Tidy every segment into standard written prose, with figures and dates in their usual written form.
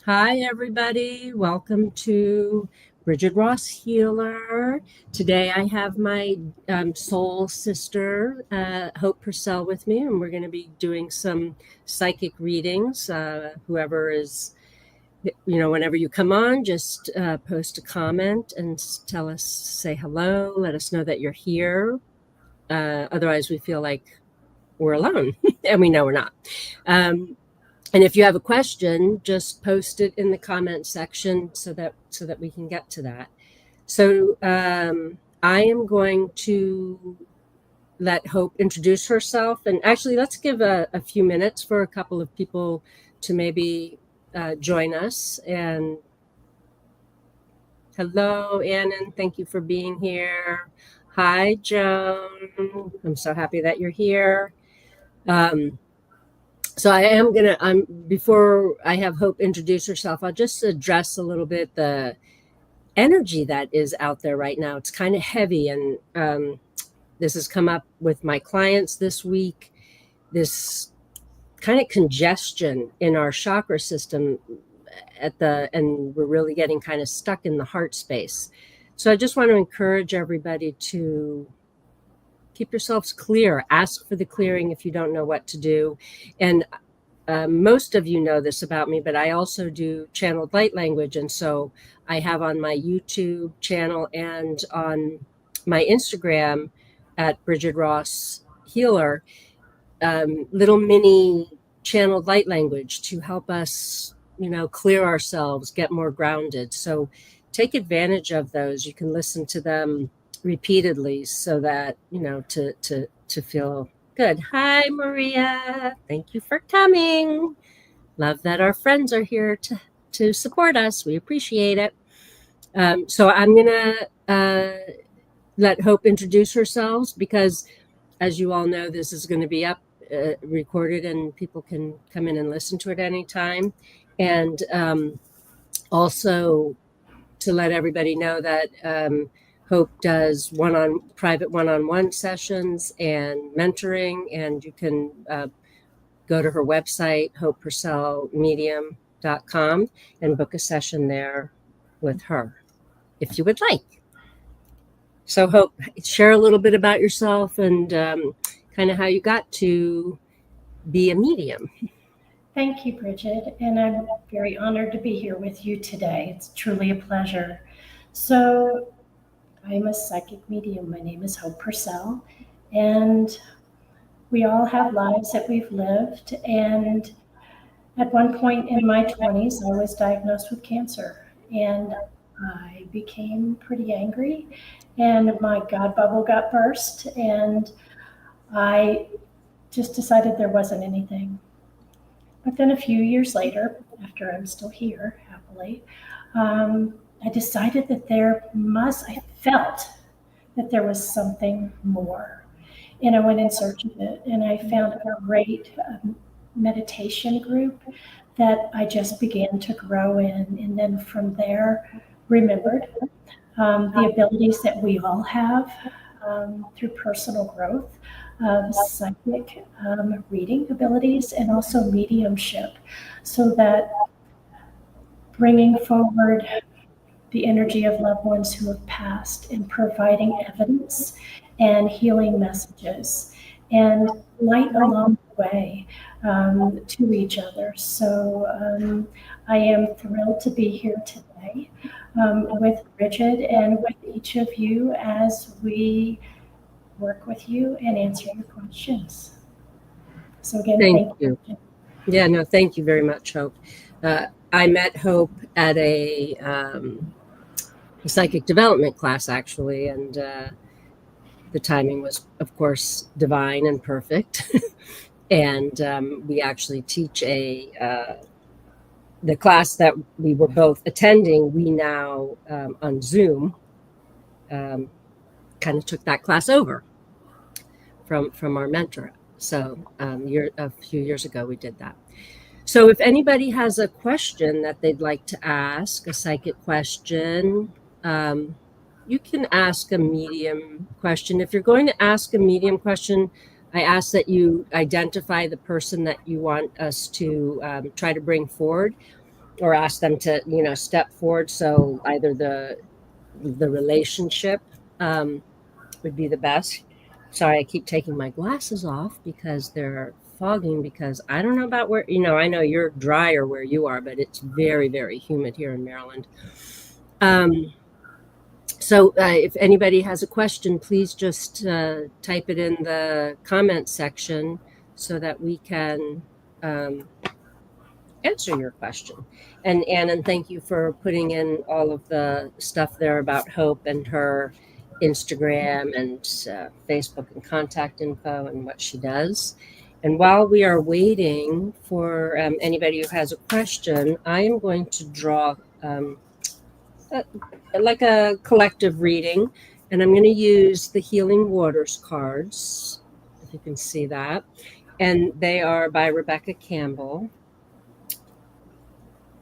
Hi, everybody. Welcome to Brigid Ross Healer. Today I have my soul sister, Hope Purcell, with me, and we're going to be doing some psychic readings. Whoever is, whenever you come on, just post a comment and tell us, say hello, let us know that you're here. Otherwise, we feel like we're alone, and we know we're not. And if you have a question, just post it in the comment section so that we can get to that. So I am going to let Hope introduce herself. And actually, let's give a few minutes for a couple of people to maybe join us. And hello, Annan. Thank you for being here. Hi, Joan. I'm so happy that you're here. So before I have Hope introduce herself, I'll just address a little bit the energy that is out there right now. It's kind of heavy, and this has come up with my clients this week. This kind of congestion in our chakra system and we're really getting kind of stuck in the heart space. So I just want to encourage everybody to keep yourselves clear. Ask for the clearing if you don't know what to do. And most of you know this about me, but I also do channeled light language. And so I have on my YouTube channel and on my Instagram at Brigid Ross Healer, little mini channeled light language to help us, clear ourselves, get more grounded. So take advantage of those. You can listen to them repeatedly so that, to feel good. Hi, Maria. Thank you for coming. Love that our friends are here to support us. We appreciate it. So I'm going to let Hope introduce herself because, as you all know, this is going to be up recorded and people can come in and listen to it anytime. And also to let everybody know that Hope does private one-on-one sessions and mentoring, and you can go to her website, medium.hopepurcell.com, and book a session there with her if you would like. So Hope, share a little bit about yourself and kind of how you got to be a medium. Thank you, Brigid, and I'm very honored to be here with you today. It's truly a pleasure. So I'm a psychic medium. My name is Hope Purcell, and we all have lives that we've lived. And at one point in my 20s, I was diagnosed with cancer, and I became pretty angry, and my God bubble got burst, and I just decided there wasn't anything. But then a few years later, after I'm still here, happily, I decided that I felt that there was something more. And I went in search of it, and I found a great meditation group that I just began to grow in. And then from there, remembered the abilities that we all have through personal growth of psychic reading abilities and also mediumship, so that bringing forward the energy of loved ones who have passed and providing evidence and healing messages and light along the way to each other. So I am thrilled to be here today with Brigid and with each of you as we work with you and answer your questions. So again, Thank you. Yeah, no, thank you very much, Hope. I met Hope at a psychic development class, actually, and the timing was, of course, divine and perfect. And we actually teach the class that we were both attending. We now on Zoom kind of took that class over from our mentor. So a few years ago, we did that. So if anybody has a question that they'd like to ask, a psychic question, you can ask a medium question. If you're going to ask a medium question, I ask that you identify the person that you want us to try to bring forward. or ask them to, step forward. So either the relationship would be the best. Sorry, I keep taking my glasses off because they're fogging, because I don't know about where, I know you're drier where you are, but it's very, very humid here in Maryland. So if anybody has a question, please just type it in the comment section so that we can answer your question. And Annan, thank you for putting in all of the stuff there about Hope and her Instagram and Facebook and contact info and what she does. And while we are waiting for anybody who has a question, I am going to draw like a collective reading, and I'm going to use the Healing Waters cards, if you can see that. And they are by Rebecca Campbell.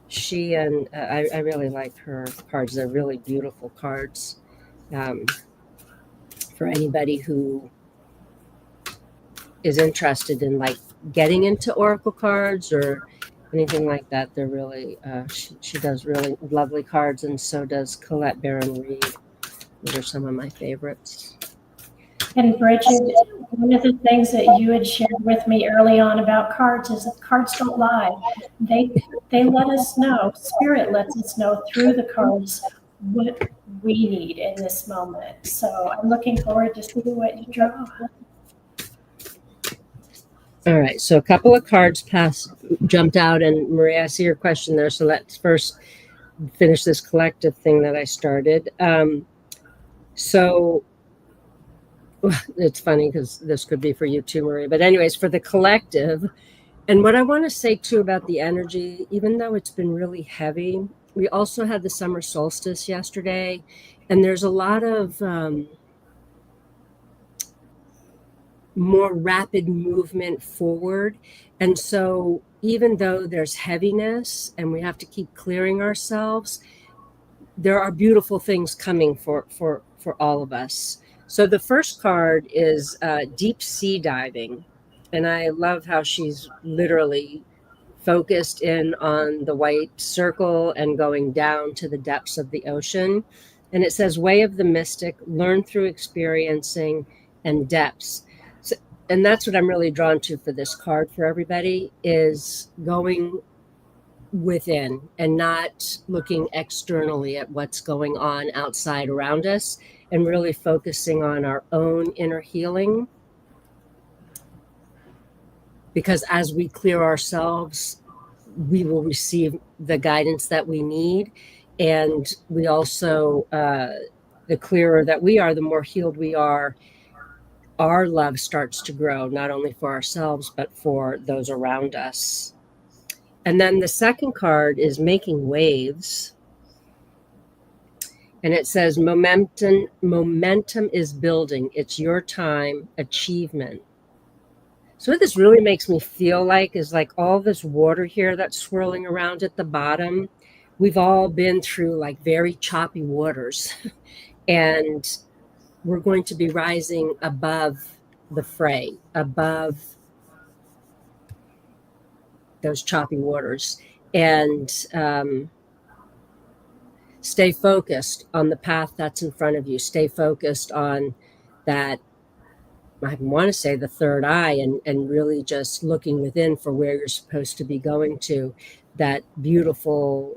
She and I really like her cards. They're really beautiful cards. For anybody who is interested in like getting into oracle cards or anything like that, they're really she does really lovely cards, and so does Colette Baron Reed. Those are some of my favorites. And Brigid, one of the things that you had shared with me early on about cards is that cards don't lie. They let us know, Spirit lets us know through the cards what we need in this moment. So I'm looking forward to seeing what you draw. All right, so a couple of cards jumped out, and Maria, I see your question there. So let's first finish this collective thing that I started. So it's funny because this could be for you too, Maria. But anyways, for the collective, and what I want to say too about the energy, even though it's been really heavy, we also had the summer solstice yesterday, and there's a lot of more rapid movement forward. And so even though there's heaviness and we have to keep clearing ourselves, there are beautiful things coming for all of us. So the first card is deep sea diving. And I love how she's literally focused in on the white circle and going down to the depths of the ocean. And it says, way of the mystic, learn through experiencing and depths. So, and that's what I'm really drawn to for this card for everybody, is going within and not looking externally at what's going on outside around us, and really focusing on our own inner healing. Because as we clear ourselves, we will receive the guidance that we need. And we also, the clearer that we are, the more healed we are, our love starts to grow, not only for ourselves, but for those around us. And then the second card is making waves. And it says, momentum is building. It's your time, achievement. So what this really makes me feel like is like all this water here that's swirling around at the bottom. We've all been through like very choppy waters, and we're going to be rising above the fray, above those choppy waters, and stay focused on the path that's in front of you. Stay focused on that, I want to say the third eye, and really just looking within for where you're supposed to be going to. That beautiful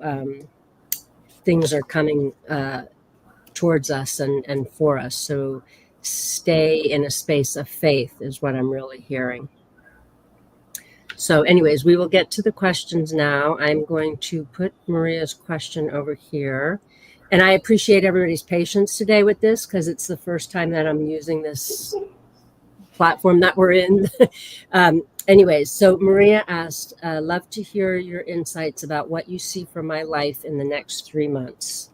things are coming towards us and for us. So stay in a space of faith is what I'm really hearing. So anyways, we will get to the questions now. I'm going to put Maria's question over here. And I appreciate everybody's patience today with this, because it's the first time that I'm using this platform that we're in. Anyways, so Maria asked, love to hear your insights about what you see for my life in the next 3 months.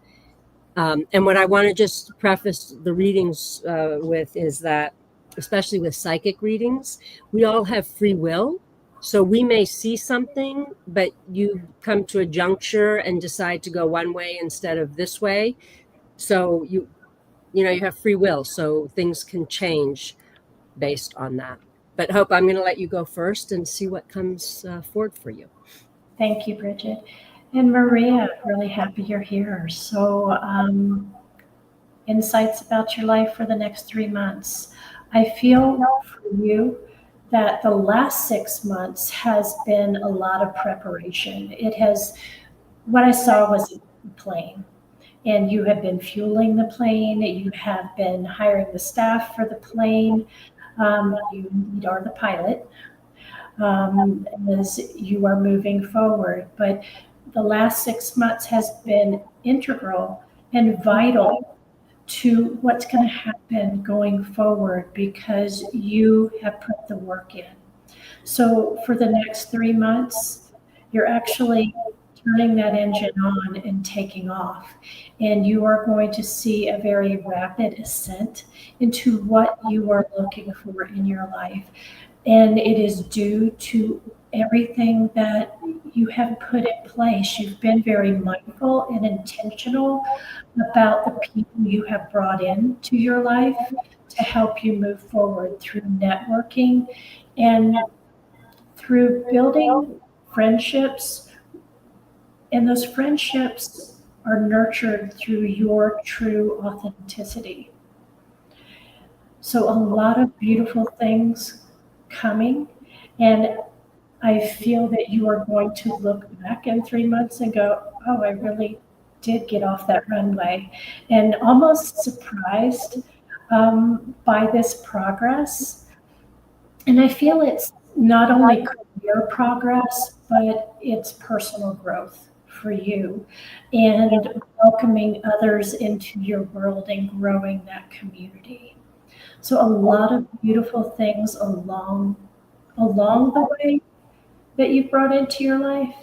And what I want to just preface the readings with is that, especially with psychic readings, we all have free will. So we may see something, but you come to a juncture and decide to go one way instead of this way. So you have free will, so things can change based on that. But Hope, I'm going to let you go first and see what comes forward for you. Thank you, Brigid. And Maria, really happy you're here. So, insights about your life for the next 3 months. I feel for you that the last 6 months has been a lot of preparation. It has, what I saw was a plane, and you have been fueling the plane, you have been hiring the staff for the plane. You are the pilot as you are moving forward. But the last 6 months has been integral and vital to what's going to happen going forward because you have put the work in. So for the next 3 months, you're actually turning that engine on and taking off. And you are going to see a very rapid ascent into what you are looking for in your life. And it is due to everything that you have put in place. You've been very mindful and intentional about the people you have brought into your life to help you move forward through networking and through building friendships. And those friendships are nurtured through your true authenticity. So, a lot of beautiful things coming. And I feel that you are going to look back in 3 months and go, oh, I really did get off that runway, and almost surprised by this progress. And I feel it's not only career progress, but it's personal growth for you and welcoming others into your world and growing that community. So a lot of beautiful things along the way that you've brought into your life,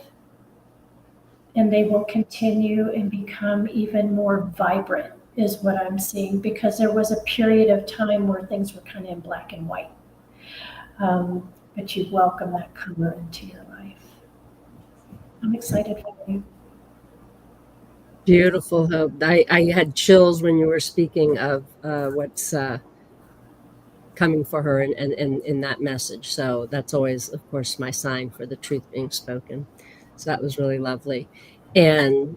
and they will continue and become even more vibrant is what I'm seeing, because there was a period of time where things were kind of in black and white. But you welcome that color into your life. I'm excited for you. Beautiful, Hope. I had chills when you were speaking of what's coming for her in that message. So that's always, of course, my sign for the truth being spoken. So that was really lovely. And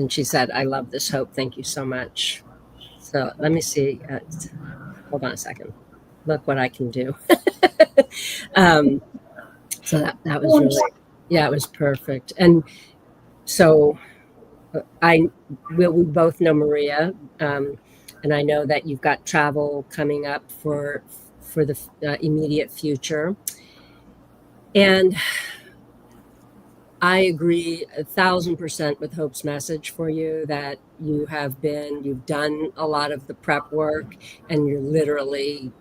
she said, I love this, Hope. Thank you so much. So let me see. Hold on a second. Look what I can do. So that was really, yeah, it was perfect. And so we both know Maria, and I know that you've got travel coming up for the immediate future. And I agree 1,000% with Hope's message for you that you've done a lot of the prep work, and you're literally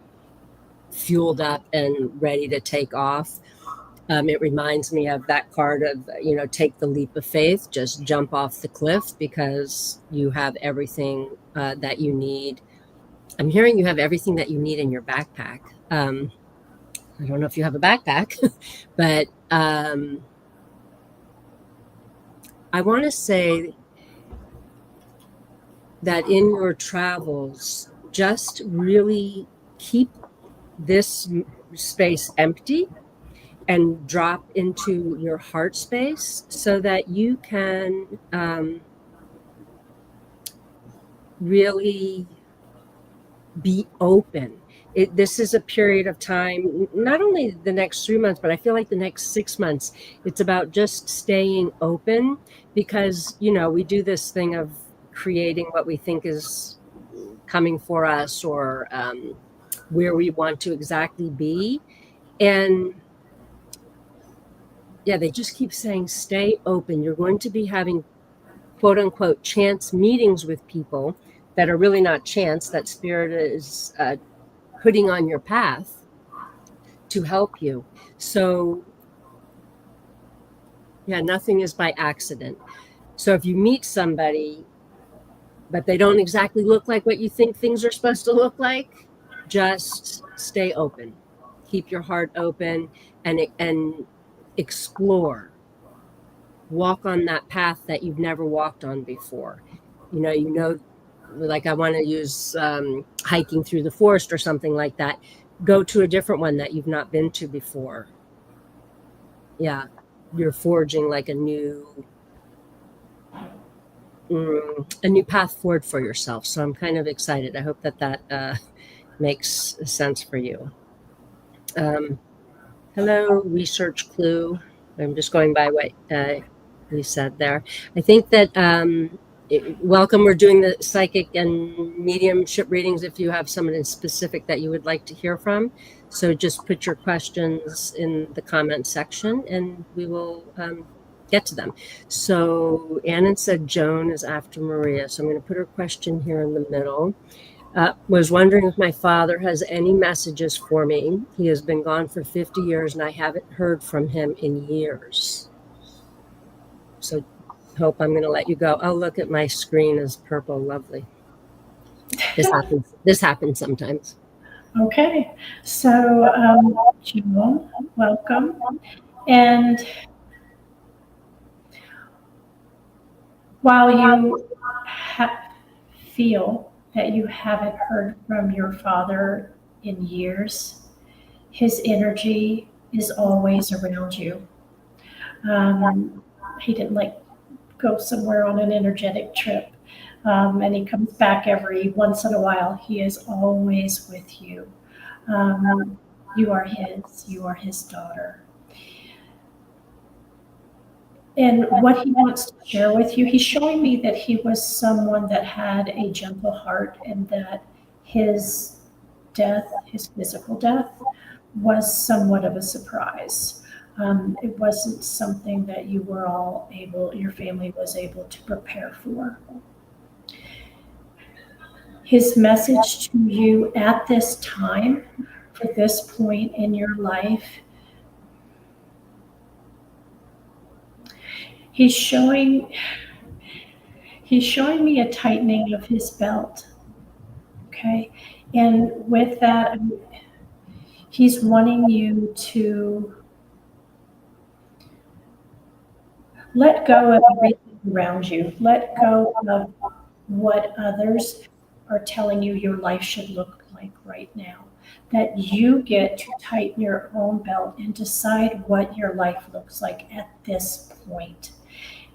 fueled up and ready to take off. It reminds me of that card of, take the leap of faith, just jump off the cliff, because you have everything that you need. I'm hearing you have everything that you need in your backpack. I don't know if you have a backpack, but I want to say that in your travels, just really keep this space empty and drop into your heart space so that you can really be open. This is a period of time, not only the next 3 months, but I feel like the next 6 months, it's about just staying open, because, we do this thing of creating what we think is coming for us, or where we want to exactly be. And yeah, they just keep saying, stay open. You're going to be having, quote unquote, chance meetings with people that are really not chance, that Spirit is putting on your path to help you. So yeah, nothing is by accident. So if you meet somebody, but they don't exactly look like what you think things are supposed to look like, just stay open. Keep your heart open and explore. Walk on that path that you've never walked on before. Like I want to use hiking through the forest or something like that. Go to a different one that you've not been to before. Yeah. you're forging like a new path forward for yourself. So I'm kind of excited. I hope that makes sense for you. Hello, research clue. I'm just going by what you said there. I think that welcome. We're doing the psychic and mediumship readings. If you have someone specific that you would like to hear from, so just put your questions in the comment section, and we will get to them. So Annan said Joan is after Maria, so I'm going to put her question here in the middle. Was wondering if my father has any messages for me. He has been gone for 50 years and I haven't heard from him in years. So Hope, I'm going to let you go. Oh, look at my screen is purple. Lovely. This happens sometimes. Okay, so Joan, welcome. And while you feel that you haven't heard from your father in years, his energy is always around you. He didn't go somewhere on an energetic trip, and he comes back every once in a while. He is always with you. You are his daughter. And what he wants to share with you, he's showing me that he was someone that had a gentle heart, and that his death, his physical death, was somewhat of a surprise. It wasn't something that your family was able to prepare for. His message to you at this time, for this point in your life, he's showing me a tightening of his belt. Okay. And with that, he's wanting you to let go of everything around you. Let go of what others are telling you your life should look like right now. That you get to tighten your own belt and decide what your life looks like at this point,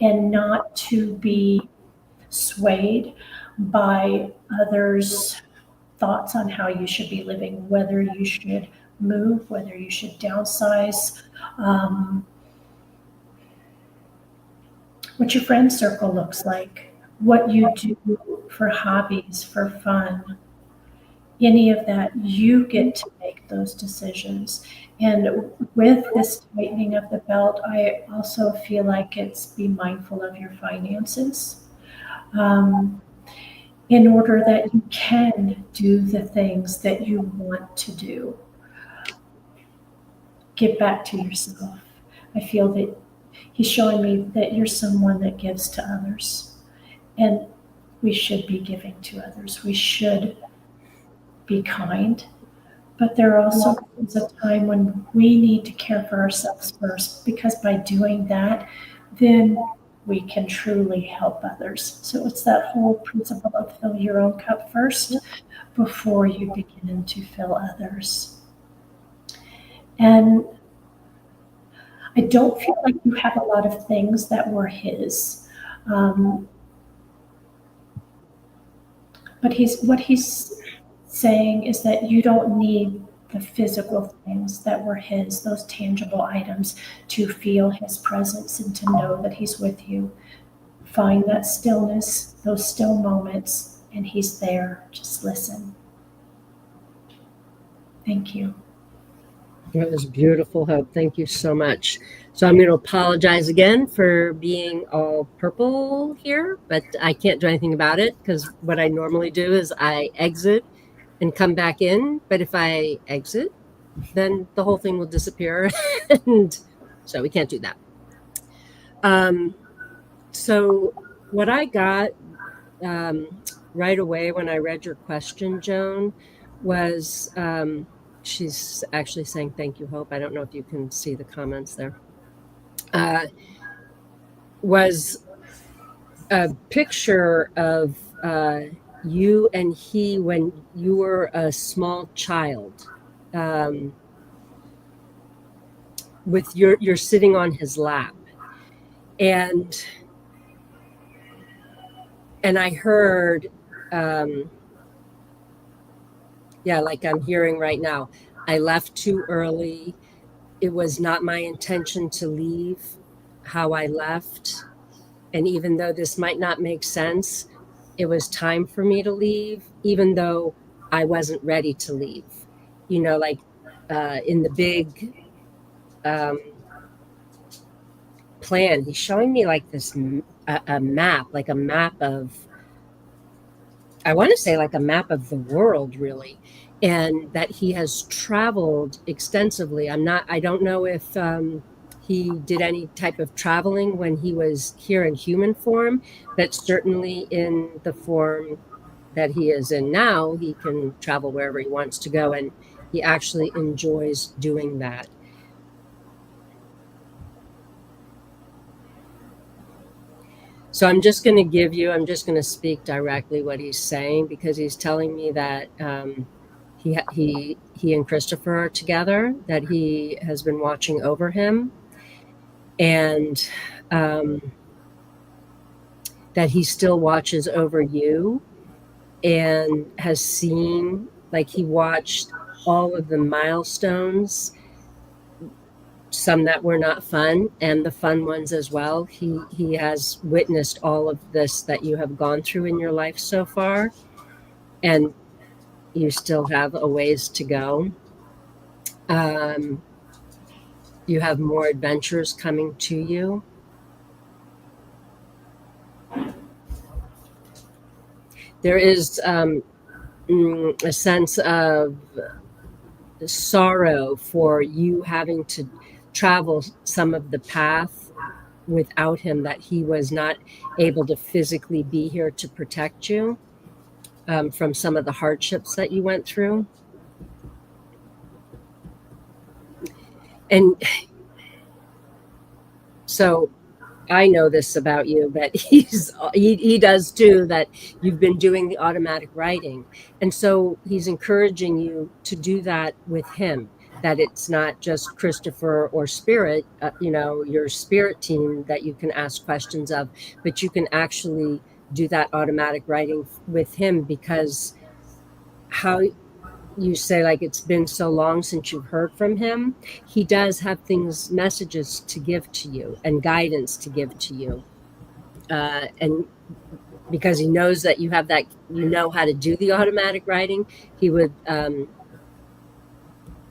and not to be swayed by others' thoughts on how you should be living, whether you should move, whether you should downsize, what your friend circle looks like, what you do for hobbies, for fun, any of that. You get to make those decisions. And with this tightening of the belt, I also feel like it's be mindful of your finances, in order that you can do the things that you want to do. Give back to yourself. I feel that he's showing me that you're someone that gives to others, and we should be giving to others. We should be kind, but there also comes a time when we need to care for ourselves first, because by doing that, then we can truly help others. So it's that whole principle of fill your own cup first before you begin to fill others. And I don't feel like you have a lot of things that were his. But what he's saying is that you don't need the physical things that were his, those tangible items, to feel his presence and to know that he's with you. Find that stillness, those still moments, and he's there. Just listen. Thank you. That was beautiful, Hope. Thank you so much. So I'm going to apologize again for being all purple here, but I can't do anything about it, because what I normally do is I exit and come back in. But if I exit, then the whole thing will disappear. And so we can't do that. So what I got right away when I read your question, Joan, was she's actually saying thank you, Hope. I don't know if you can see the comments there. Was a picture of you and he when you were a small child. with you're sitting on his lap, and I heard, yeah, like I'm hearing right now, I left too early. It was not my intention to leave how I left. And even though this might not make sense, it was time for me to leave, even though I wasn't ready to leave. Like in the big um, plan, he's showing me like a map, like a map of, I want to say like a map of the world, really, and that he has traveled extensively. I don't know if he did any type of traveling when he was here in human form, but certainly in the form that he is in now, he can travel wherever he wants to go, and he actually enjoys doing that. So I'm just going to speak directly what he's saying, because he's telling me that he and Christopher are together, that he has been watching over him, and that he still watches over you, and has seen, like, he watched all of the milestones, some that were not fun and the fun ones as well. He has witnessed all of this that you have gone through in your life so far, and you still have a ways to go. um, you have more adventures coming to you. There is a sense of sorrow for you having to travel some of the path without him, that he was not able to physically be here to protect you from some of the hardships that you went through. And so I know this about you, but he does too, that you've been doing the automatic writing. And so he's encouraging you to do that with him, that it's not just Christopher or spirit, your spirit team that you can ask questions of, but you can actually do that automatic writing with him, because how you say, like, it's been so long since you've heard from him. He does have messages to give to you and guidance to give to you. And because he knows that you have that, how to do the automatic writing, he would,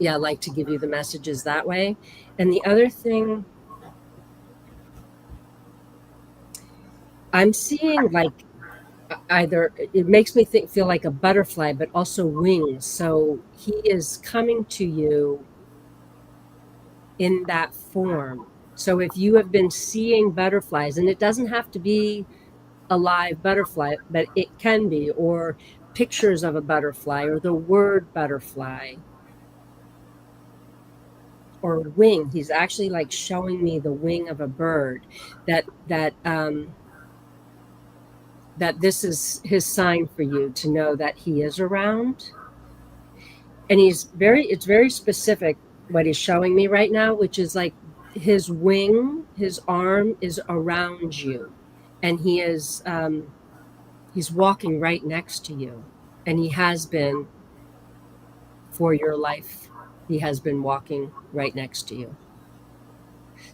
like to give you the messages that way. And the other thing I'm seeing, like, either it makes me feel like a butterfly, but also wings. So he is coming to you in that form. So if you have been seeing butterflies, and it doesn't have to be a live butterfly, but it can be, or pictures of a butterfly, or the word butterfly, or wing. He's actually like showing me the wing of a bird, that this is his sign for you to know that he is around. And it's very specific what he's showing me right now, which is like his wing, his arm is around you, and he's walking right next to you, and he has been for your life. He has been walking right next to you.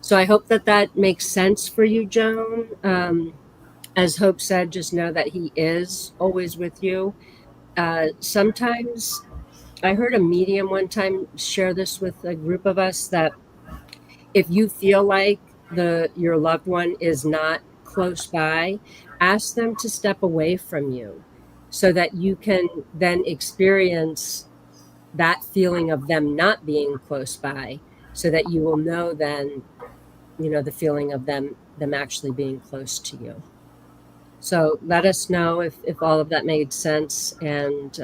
So I hope that makes sense for you, Joan. As Hope said, just know that he is always with you. Sometimes I heard a medium one time share this with a group of us, that if you feel like your loved one is not close by, ask them to step away from you, so that you can then experience that feeling of them not being close by, so that you will know then, the feeling of them actually being close to you. So let us know if all of that made sense. And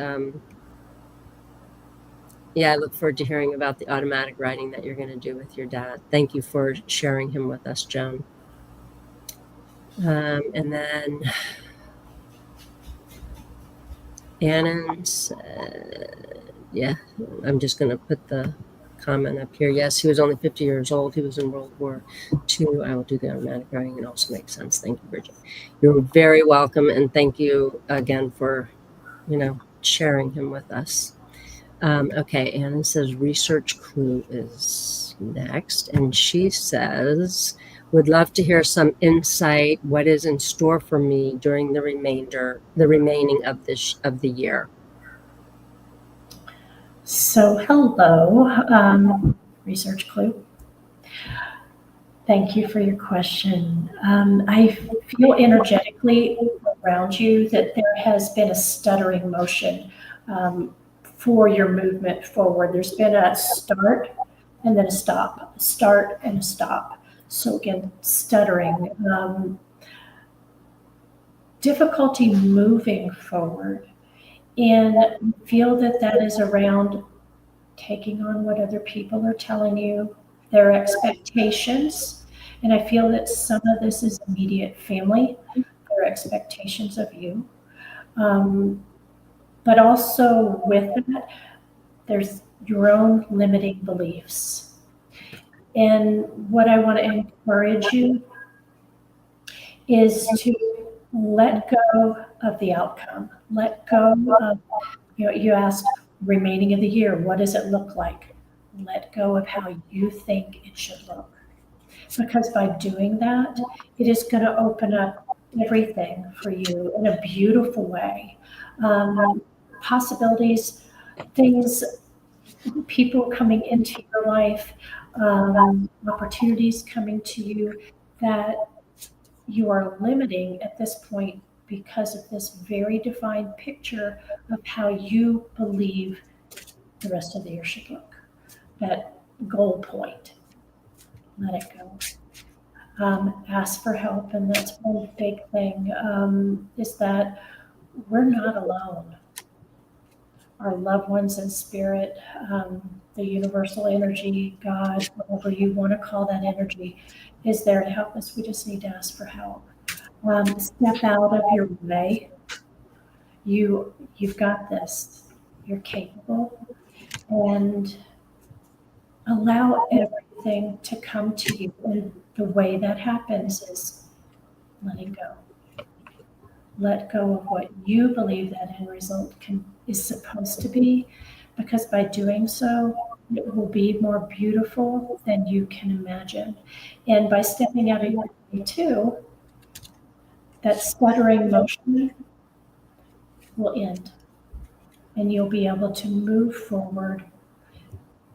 I look forward to hearing about the automatic writing that you're going to do with your dad. Thank you for sharing him with us, Joan. And then Annan said, I'm just going to put the comment up here. Yes, he was only 50 years old. He was in World War II. I will do the automatic writing. It also makes sense. Thank you, Brigid. You're very welcome. And thank you again for, sharing him with us. Okay, Anna says research clue is next. And she says, would love to hear some insight. What is in store for me during the remaining of the year? So, hello, research clue. Thank you for your question. I feel energetically around you that there has been a stuttering motion for your movement forward. There's been a start and then a start and a stop. So again, stuttering, difficulty moving forward. And I feel that that is around taking on what other people are telling you, their expectations. And I feel that some of this is immediate family, their expectations of you. But also with that, there's your own limiting beliefs. And what I want to encourage you is to let go of the outcome. Let go of, you asked remaining of the year, what does it look like? Let go of how you think it should look. Because by doing that, it is going to open up everything for you in a beautiful way. Possibilities, things, people coming into your life, opportunities coming to you that you are limiting at this point because of this very defined picture of how you believe the rest of the year should look. That goal point. Let it go. Ask for help, and that's one big thing, is that we're not alone. Our loved ones in spirit, the universal energy, God, whatever you want to call that energy, is there to help us. We just need to ask for help. Step out of your way. You've got this. You're capable, and allow everything to come to you. And the way that happens is letting go. Let go of what you believe that end result is supposed to be, because by doing so, it will be more beautiful than you can imagine. And by stepping out of your way too, that stuttering motion will end, and you'll be able to move forward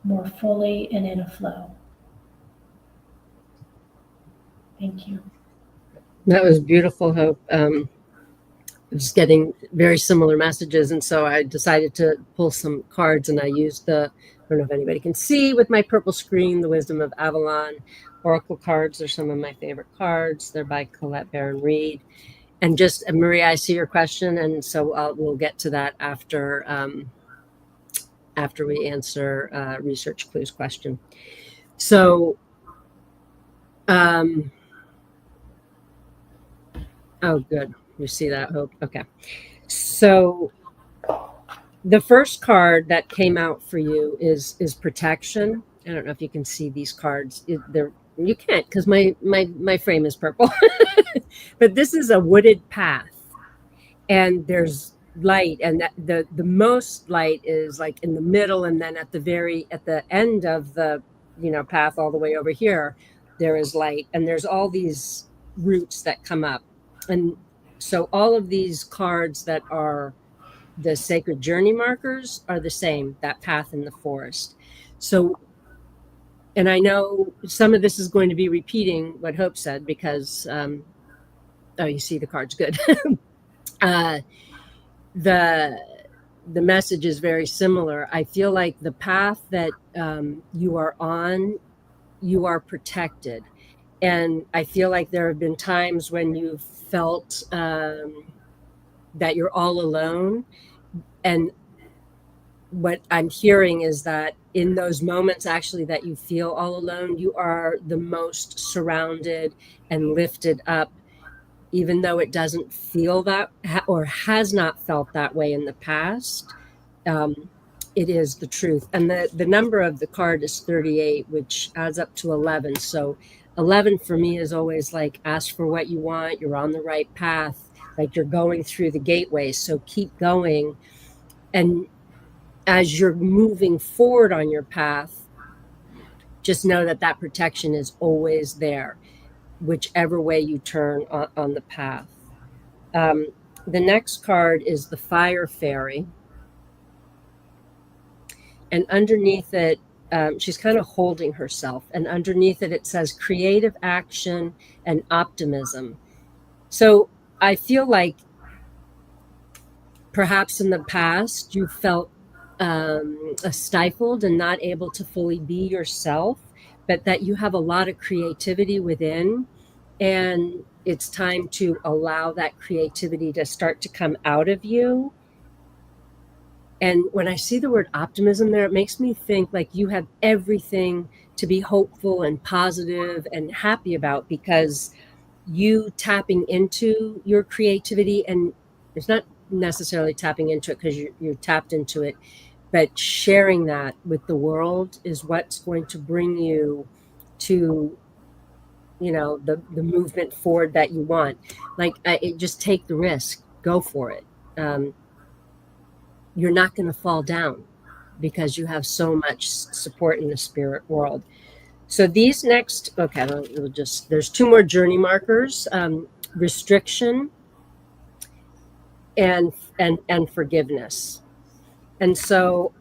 more fully and in a flow. Thank you. That was beautiful, Hope. I was getting very similar messages, and so I decided to pull some cards, and I used I don't know if anybody can see with my purple screen, the Wisdom of Avalon Oracle cards. Are some of my favorite cards. They're by Colette Baron Reed. And just, Maria, I see your question, and so we'll get to that after we answer Research Clue's question. So, oh, good. You see that, Hope? Okay. So the first card that came out for you is protection. I don't know if you can see these cards. You can't, because my frame is purple. But this is a wooded path, and there's light, and the most light is like in the middle, and then at the end of the path all the way over here, there is light, and there's all these roots that come up. And so all of these cards that are the sacred journey markers are the same, that path in the forest. So, and I know some of this is going to be repeating what Hope said, because oh, you see the cards, good. The message is very similar. I feel like the path that you are on, you are protected. And I feel like there have been times when you've felt that you're all alone. And what I'm hearing is that in those moments actually that you feel all alone, you are the most surrounded and lifted up, even though it doesn't feel that or has not felt that way in the past. It is the truth. And the number of the card is 38, which adds up to 11. So 11 for me is always like, ask for what you want. You're on the right path. Like you're going through the gateway. So keep going. And as you're moving forward on your path, just know that that protection is always there, whichever way you turn on the path. The next card is the Fire Fairy. And underneath it, she's kind of holding herself. And underneath it, it says creative action and optimism. So I feel like perhaps in the past you felt stifled and not able to fully be yourself, but that you have a lot of creativity within. And it's time to allow that creativity to start to come out of you. And when I see the word optimism there, it makes me think like you have everything to be hopeful and positive and happy about, because you tapping into your creativity, and it's not necessarily tapping into it because you're tapped into it, but sharing that with the world is what's going to bring you to, you know, the movement forward that you want. Like just take the risk, go for it. You're not going to fall down because you have so much support in the spirit world. So these next, okay, there's two more journey markers, restriction and forgiveness. And so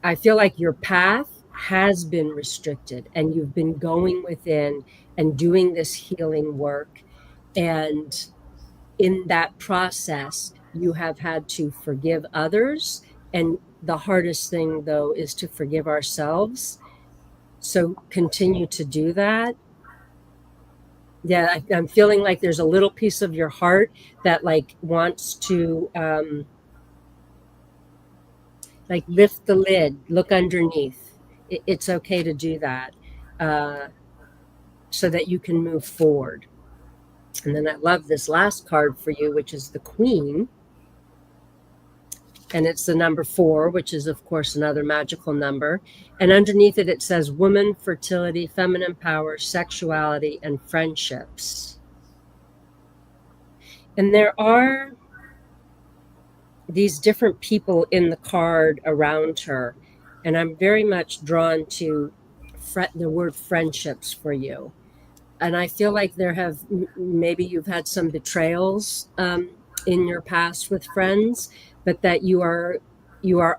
I feel like your path has been restricted and you've been going within and doing this healing work. And in that process, you have had to forgive others. And the hardest thing, though, is to forgive ourselves. So continue to do that. Yeah, I'm feeling like there's a little piece of your heart that like wants to like lift the lid, look underneath. It's okay to do that so that you can move forward. And then I love this last card for you, which is the Queen. And it's the number 4, which is, of course, another magical number. And underneath it, it says woman, fertility, feminine power, sexuality, and friendships. And there are these different people in the card around her. And I'm very much drawn to the word friendships for you. And I feel like maybe you've had some betrayals in your past with friends, but that you are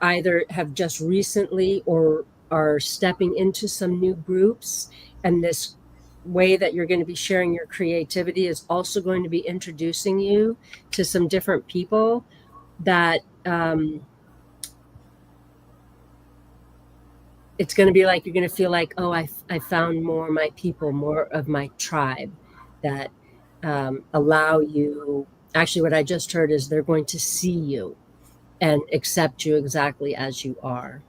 either have just recently or are stepping into some new groups. And this way that you're going to be sharing your creativity is also going to be introducing you to some different people that it's going to be like, you're going to feel like, oh, I found more of my people, more of my tribe that allow you. Actually, what I just heard is they're going to see you and accept you exactly as you are.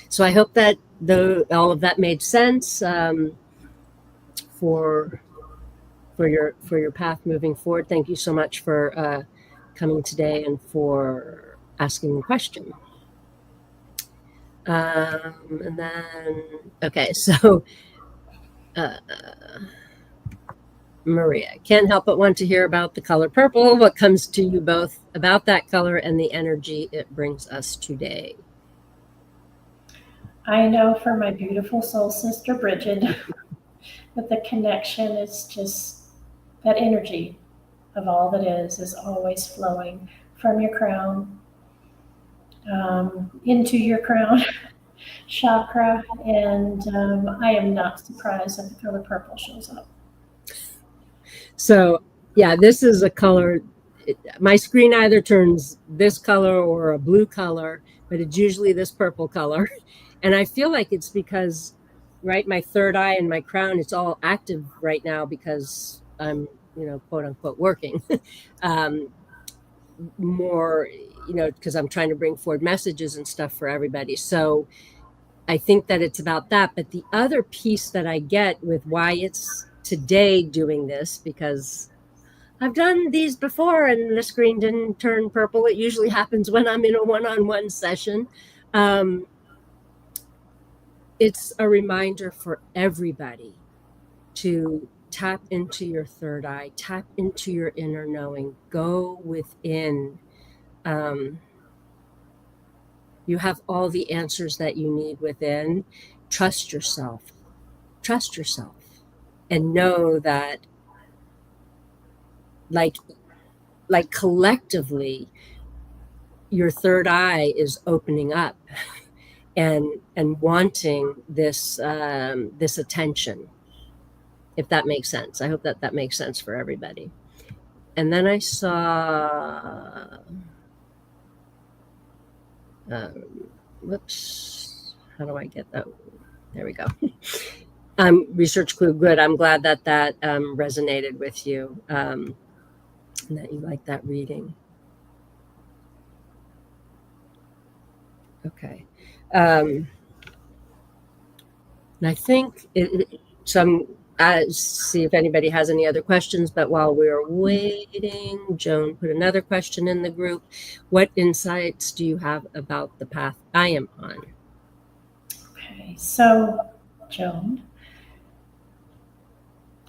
So I hope that all of that made sense for your path moving forward. Thank you so much for coming today and for asking the question. And then, okay, so Maria, can't help but want to hear about the color purple. What comes to you both about that color and the energy it brings us today? I know for my beautiful soul sister, Brigid, that the connection is just that energy of all that is always flowing from your crown into your crown chakra. And I am not surprised that the color purple shows up. So yeah, this is a color. My screen either turns this color or a blue color, but it's usually this purple color. And I feel like it's because, right, my third eye and my crown, it's all active right now because I'm, quote unquote, working more, because I'm trying to bring forward messages and stuff for everybody. So I think that it's about that. But the other piece that I get with why it's today doing this, because I've done these before and the screen didn't turn purple. It usually happens when I'm in a one-on-one session. It's a reminder for everybody to tap into your third eye, tap into your inner knowing, go within. You have all the answers that you need within. Trust yourself. Trust yourself. And know that like collectively, your third eye is opening up and wanting this this attention, if that makes sense. I hope that makes sense for everybody. And then I saw whoops, how do I get that? There we go. Research clue, good. I'm glad that resonated with you, and that you like that reading. Okay. And I think see if anybody has any other questions, but while we're waiting, Joan put another question in the group. What insights do you have about the path I am on? Okay, so Joan,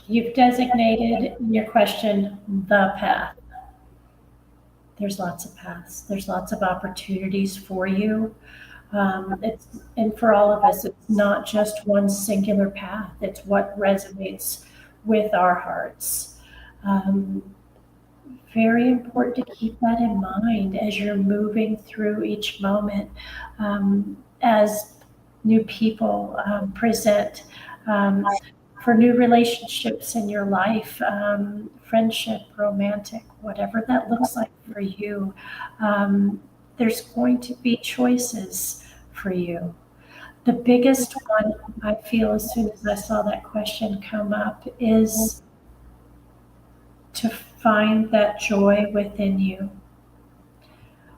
you've designated in your question the path. There's lots of paths. There's lots of opportunities for you. And for all of us, it's not just one singular path. It's what resonates with our hearts. Very important to keep that in mind as you're moving through each moment. As new people present for new relationships in your life, friendship, romantic, whatever that looks like for you, there's going to be choices for you. The biggest one, I feel, as soon as I saw that question come up, is to find that joy within you.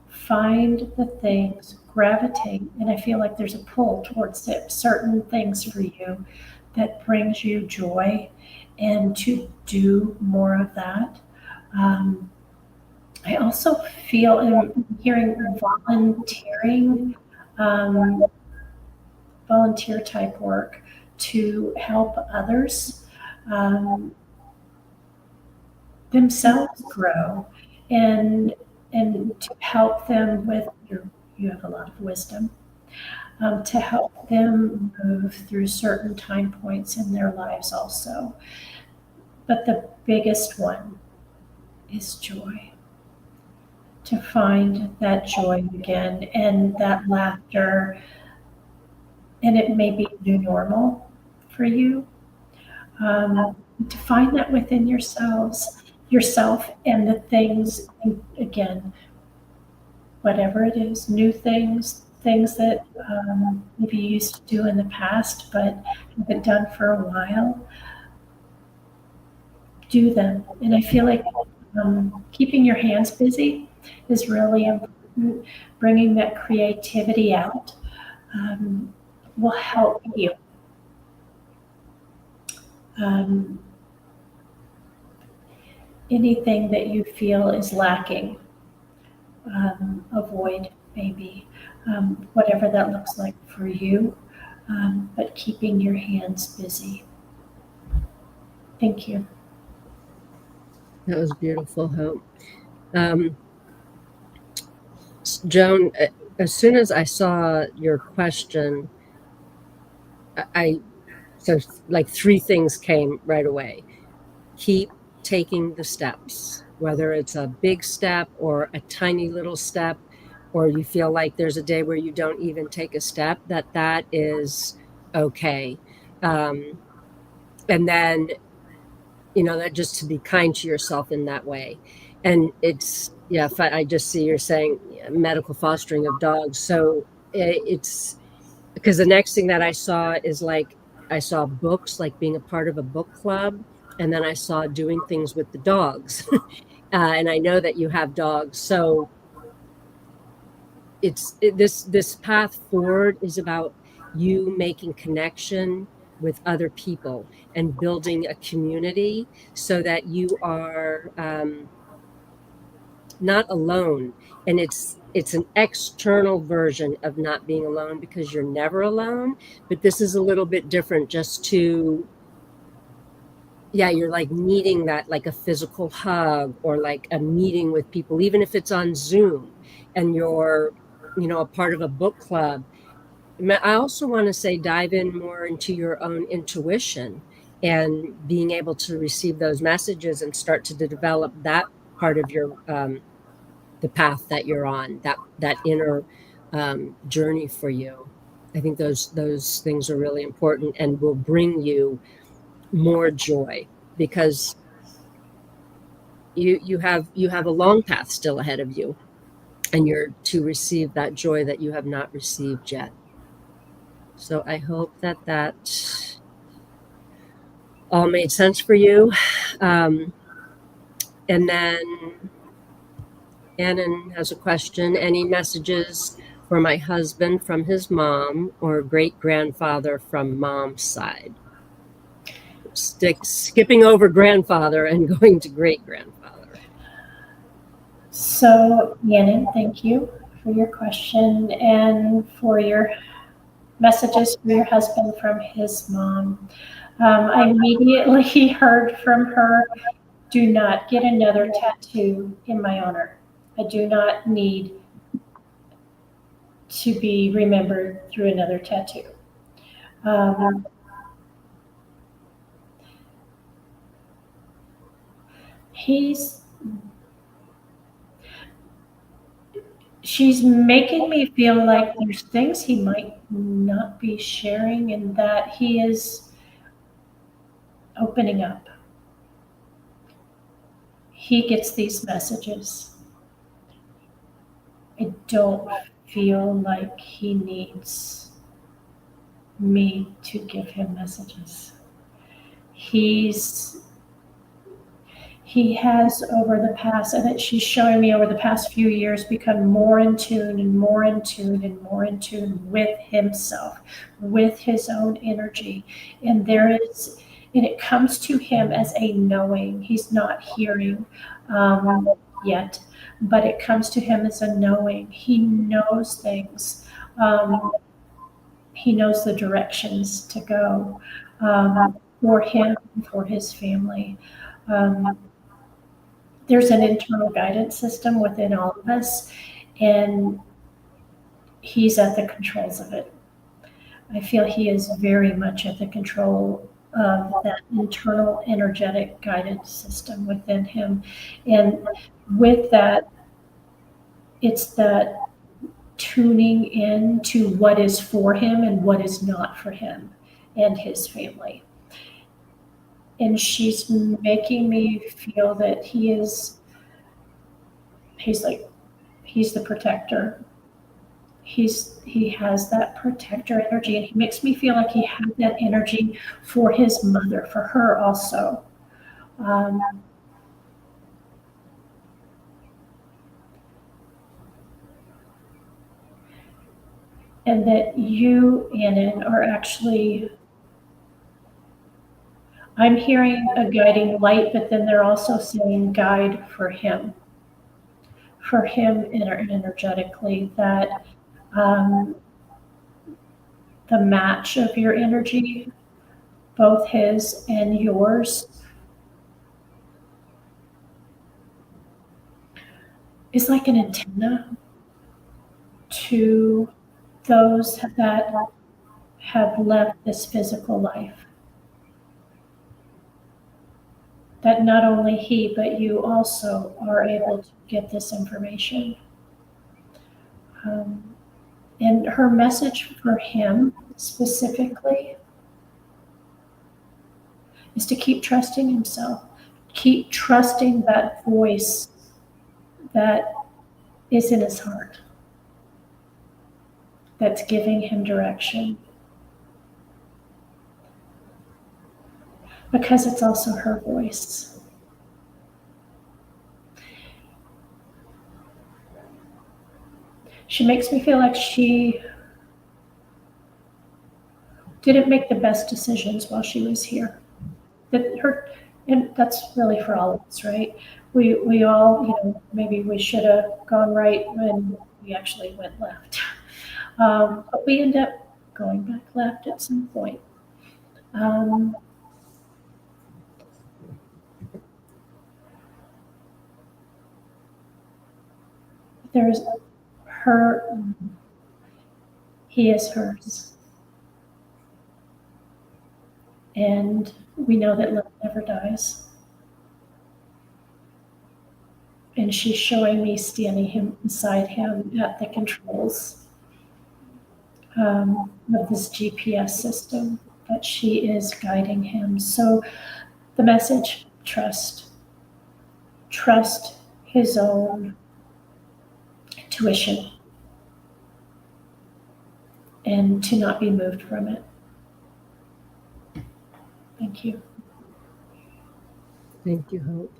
Find the things, gravitate, and I feel like there's a pull towards it, certain things for you that brings you joy, and to do more of that. I also feel, and hearing volunteering, volunteer type work to help others themselves grow, and to help them with you have a lot of wisdom, to help them move through certain time points in their lives also. But the biggest one is joy. To find that joy again, and that laughter, and it may be new normal for you, to find that within yourself and the things, again, whatever it is, new things that maybe you used to do in the past but haven't done for a while, do them. And I feel like keeping your hands busy is really important. Bringing that creativity out will help you. Anything that you feel is lacking, avoid maybe, whatever that looks like for you, but keeping your hands busy. Thank you. That was beautiful, Hope. Joan, as soon as I saw your question, so like three things came right away. Keep taking the steps, whether it's a big step or a tiny little step, or you feel like there's a day where you don't even take a step, that is okay. And then, that just to be kind to yourself in that way. And it's, I just see you're saying medical fostering of dogs. So it's because the next thing that I saw is I saw books, like being a part of a book club. And then I saw doing things with the dogs. And I know that you have dogs. So this path forward is about you making connection with other people and building a community so that you are not alone. And it's an external version of not being alone, because you're never alone. But this is a little bit different, just to, yeah, you're like needing that, like a physical hug or like a meeting with people, even if it's on Zoom and you're, a part of a book club. I also want to say dive in more into your own intuition and being able to receive those messages and start to develop that part of your the path that you're on, that inner journey for you. I think those things are really important and will bring you more joy, because you have a long path still ahead of you, and you're to receive that joy that you have not received yet. So I hope that all made sense for you. Um, and then Annan has a question. Any messages for my husband from his mom or great grandfather from mom's side? Skipping over grandfather and going to great grandfather. So, Yannin, thank you for your question and for your messages for your husband from his mom. I immediately heard from her, do not get another tattoo in my honor. I do not need to be remembered through another tattoo. Um, he's she's making me feel like there's things he might not be sharing and that he is opening up. He gets these messages. I don't feel like he needs me to give him messages. He has over the past, and she's showing me over the past few years, become more in tune and more in tune and more in tune with himself, with his own energy. And it comes to him as a knowing. He's not hearing yet, but it comes to him as a knowing. He knows things. He knows the directions to go for him, for his family. Um, there's an internal guidance system within all of us, and he's at the controls of it. I feel he is very much at the control of that internal energetic guidance system within him. And with that, it's that tuning in to what is for him and what is not for him and his family. And she's making me feel that he's the protector. He has that protector energy, and he makes me feel like he had that energy for his mother, for her also. And that you, Annan, are actually, I'm hearing a guiding light, but then they're also saying guide for him energetically, that the match of your energy, both his and yours, is like an antenna to those that have left this physical life. That not only he, but you also are able to get this information. And her message for him specifically is to keep trusting himself, keep trusting that voice that is in his heart, that's giving him direction. Because it's also her voice. She makes me feel like she didn't make the best decisions while she was here. And that's really for all of us, right? We all, maybe we should have gone right when we actually went left. But we end up going back left at some point. There's her, he is hers. And we know that love never dies. And she's showing me standing him beside him at the controls of this GPS system, that she is guiding him. So the message, trust his own tuition, and to not be moved from it. Thank you. Thank you, Hope.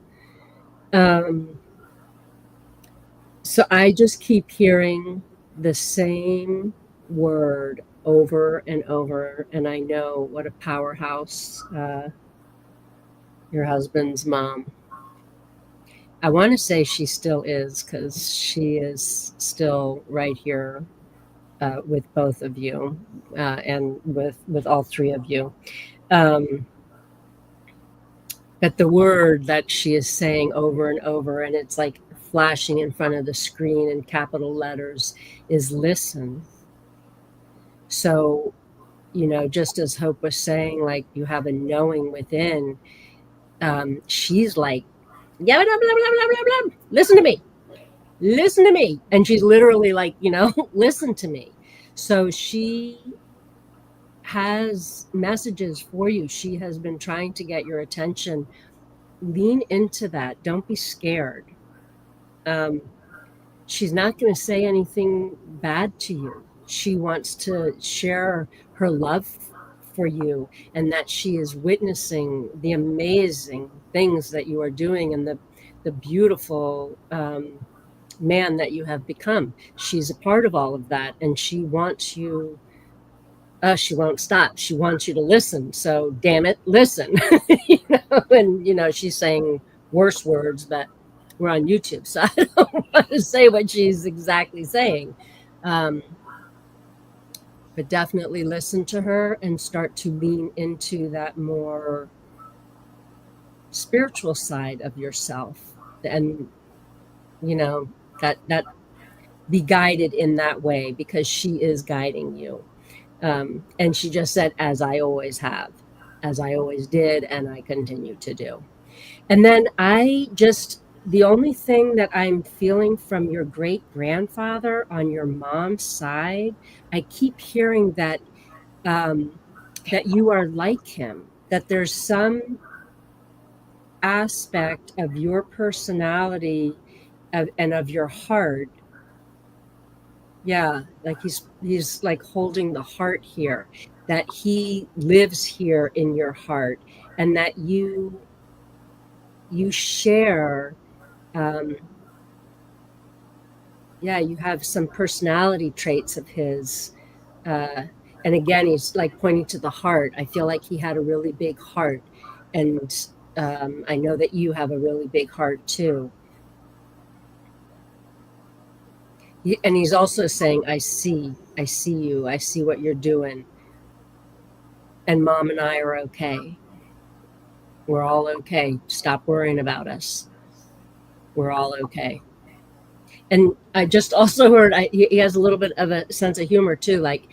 So I just keep hearing the same word over and over, and I know what a powerhouse your husband's mom. I want to say she still is, because she is still right here with both of you and with all three of you. But the word that she is saying over and over, and it's like flashing in front of the screen in capital letters, is listen. So, just as Hope was saying, like, you have a knowing within, she's like, yeah, blah, blah, blah, blah, blah, blah. Listen to me. And she's literally like, listen to me. So she has messages for you. She has been trying to get your attention. Lean into that. Don't be scared. She's not going to say anything bad to you. She wants to share her love for you, and that she is witnessing the amazing things that you are doing, and the beautiful man that you have become. She's a part of all of that, and she wants you. She won't stop. She wants you to listen. So damn it, listen. And she's saying worse words, but we're on YouTube, so I don't want to say what she's exactly saying. But definitely listen to her and start to lean into that more spiritual side of yourself, and that be guided in that way, because she is guiding you. And she just said, as I always have, as I always did, and I continue to do. And then the only thing that I'm feeling from your great grandfather on your mom's side, I keep hearing that that you are like him, that there's some aspect of your personality and of your heart. Yeah, like he's like holding the heart here, that he lives here in your heart, and that you share. You have some personality traits of his. And again, he's like pointing to the heart. I feel like he had a really big heart, and I know that you have a really big heart too. And he's also saying, I see you, I see what you're doing. And Mom and I are okay. We're all okay. Stop worrying about us. We're all okay. And I just also heard, he has a little bit of a sense of humor too, like,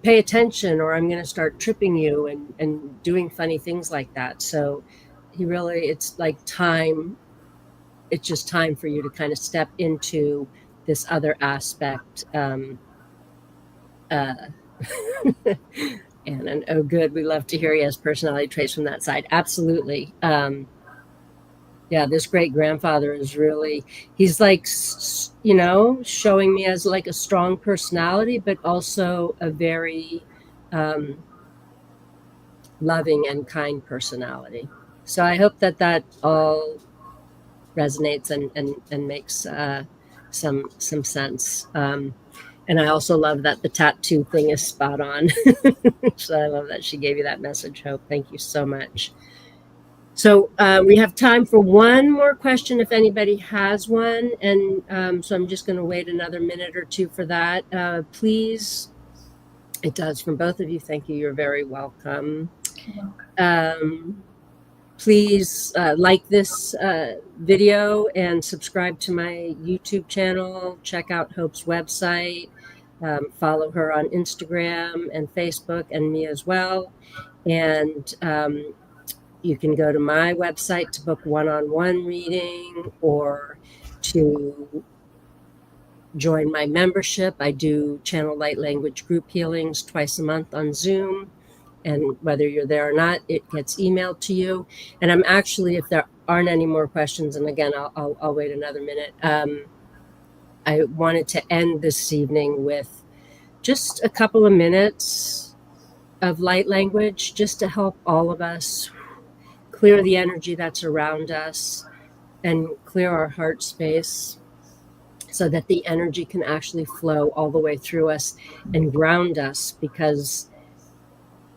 pay attention or I'm going to start tripping you and doing funny things like that. So it's like time. It's just time for you to kind of step into this other aspect. And oh, good. We love to hear he has personality traits from that side. Absolutely. This great grandfather is really, he's like, showing me as like a strong personality, but also a very loving and kind personality. So I hope that all resonates and makes some sense. And I also love that the tattoo thing is spot on. So I love that she gave you that message, Hope. Thank you so much. So we have time for one more question if anybody has one. And so I'm just going to wait another minute or two for that. Please, it does from both of you. Thank you. You're very welcome. You're welcome. Please like this video and subscribe to my YouTube channel. Check out Hope's website. Follow her on Instagram and Facebook and me as well. And you can go to my website to book one-on-one reading or to join my membership. I do channel light language group healings twice a month on Zoom. And whether you're there or not, it gets emailed to you. And I'm actually, if there aren't any more questions, and again, I'll wait another minute. I wanted to end this evening with just a couple of minutes of light language, just to help all of us clear the energy that's around us and clear our heart space so that the energy can actually flow all the way through us and ground us, because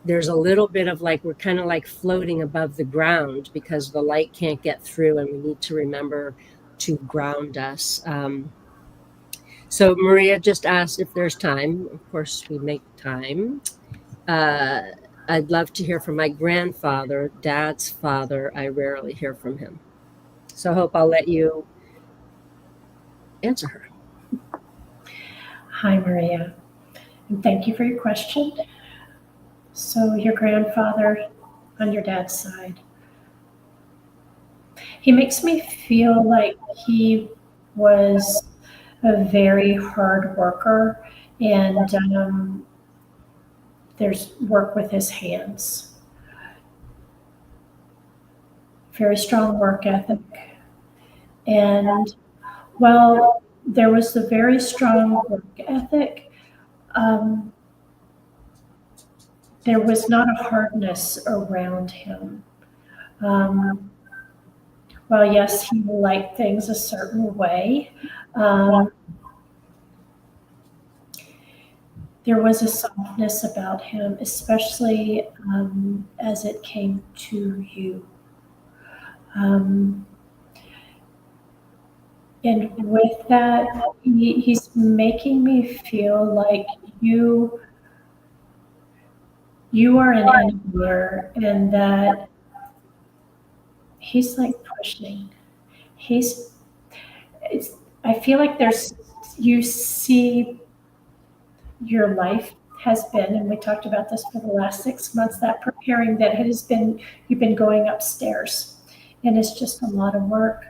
there's a little bit of like, we're kind of like floating above the ground because the light can't get through, and we need to remember to ground us. So Maria just asked if there's time. Of course, we make time. I'd love to hear from my grandfather, Dad's father. I rarely hear from him. So I hope I'll let you answer her. Hi, Maria, and thank you for your question. So your grandfather on your dad's side, he makes me feel like he was a very hard worker, and there's work with his hands. Very strong work ethic. And while there was a very strong work ethic, there was not a hardness around him. Well, yes, he liked things a certain way. There was a softness about him, especially as it came to you. And with that, he's making me feel like you are an enabler, and that he's like pushing. I feel like you see your life has been, and we talked about this for the last 6 months, that preparing that you've been going upstairs, and it's just a lot of work.